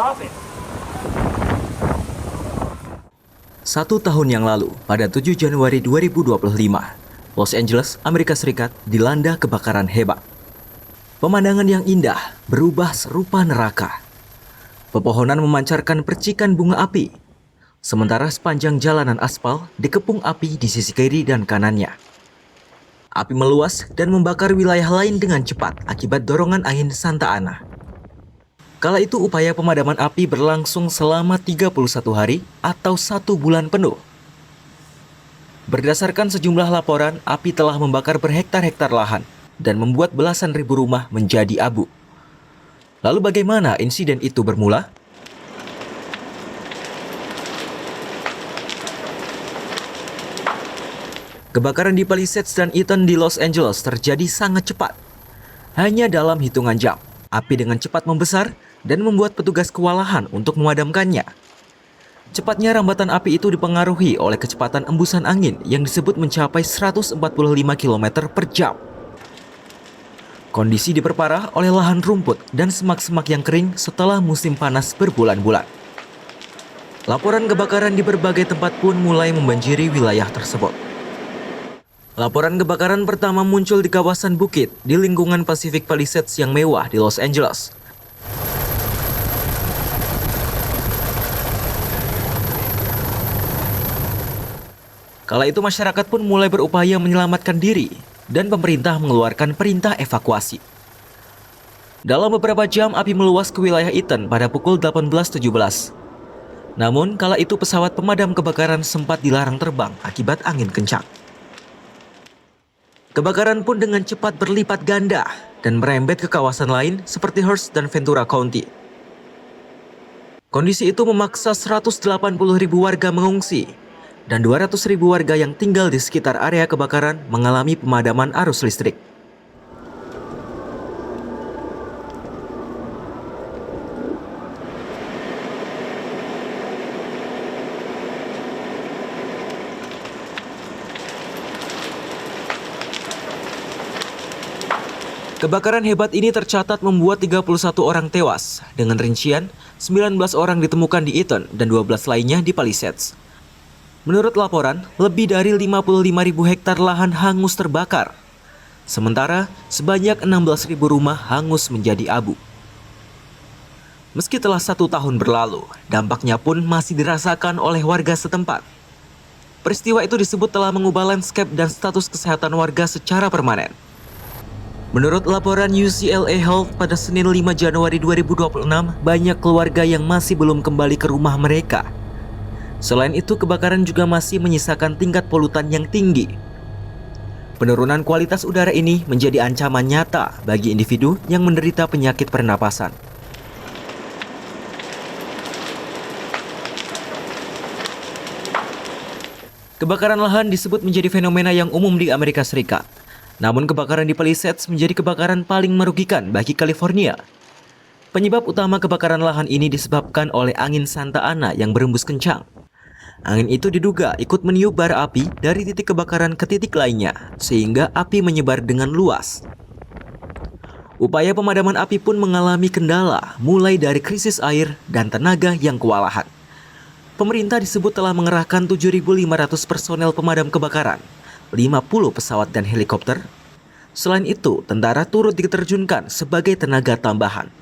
1 tahun yang lalu, pada 7 Januari 2025, Los Angeles, Amerika Serikat dilanda kebakaran hebat. Pemandangan yang indah berubah serupa neraka. Pepohonan memancarkan percikan bunga api, sementara sepanjang jalanan aspal dikepung api di sisi kiri dan kanannya. Api meluas dan membakar wilayah lain dengan cepat akibat dorongan angin Santa Ana. Kala itu upaya pemadaman api berlangsung selama 31 hari atau 1 bulan penuh. Berdasarkan sejumlah laporan, api telah membakar berhektar-hektar lahan dan membuat belasan ribu rumah menjadi abu. Lalu bagaimana insiden itu bermula? Kebakaran di Palisades dan Eaton di Los Angeles terjadi sangat cepat. Hanya dalam hitungan jam, api dengan cepat membesar dan membuat petugas kewalahan untuk memadamkannya. Cepatnya rambatan api itu dipengaruhi oleh kecepatan embusan angin yang disebut mencapai 145 km per jam. Kondisi diperparah oleh lahan rumput dan semak-semak yang kering setelah musim panas berbulan-bulan. Laporan kebakaran di berbagai tempat pun mulai membanjiri wilayah tersebut. Laporan kebakaran pertama muncul di kawasan bukit di lingkungan Pacific Palisades yang mewah di Los Angeles. Kala itu masyarakat pun mulai berupaya menyelamatkan diri dan pemerintah mengeluarkan perintah evakuasi. Dalam beberapa jam api meluas ke wilayah Eaton pada pukul 18.17. Namun kala itu pesawat pemadam kebakaran sempat dilarang terbang akibat angin kencang. Kebakaran pun dengan cepat berlipat ganda dan merembet ke kawasan lain seperti Hearst dan Ventura County. Kondisi itu memaksa 180.000 warga mengungsi dan 200.000 warga yang tinggal di sekitar area kebakaran mengalami pemadaman arus listrik. Kebakaran hebat ini tercatat membuat 31 orang tewas, dengan rincian 19 orang ditemukan di Eaton dan 12 lainnya di Palisades. Menurut laporan, lebih dari 55.000 hektar lahan hangus terbakar. Sementara, sebanyak 16.000 rumah hangus menjadi abu. Meski telah 1 tahun berlalu, dampaknya pun masih dirasakan oleh warga setempat. Peristiwa itu disebut telah mengubah landscape dan status kesehatan warga secara permanen. Menurut laporan UCLA Health pada Senin 5 Januari 2026, banyak keluarga yang masih belum kembali ke rumah mereka. Selain itu, kebakaran juga masih menyisakan tingkat polutan yang tinggi. Penurunan kualitas udara ini menjadi ancaman nyata bagi individu yang menderita penyakit pernapasan. Kebakaran lahan disebut menjadi fenomena yang umum di Amerika Serikat. Namun kebakaran di Palisades menjadi kebakaran paling merugikan bagi California. Penyebab utama kebakaran lahan ini disebabkan oleh angin Santa Ana yang berembus kencang. Angin itu diduga ikut meniup bara api dari titik kebakaran ke titik lainnya, sehingga api menyebar dengan luas. Upaya pemadaman api pun mengalami kendala, mulai dari krisis air dan tenaga yang kewalahan. Pemerintah disebut telah mengerahkan 7.500 personel pemadam kebakaran, 50 pesawat dan helikopter. Selain itu, tentara turut diterjunkan sebagai tenaga tambahan.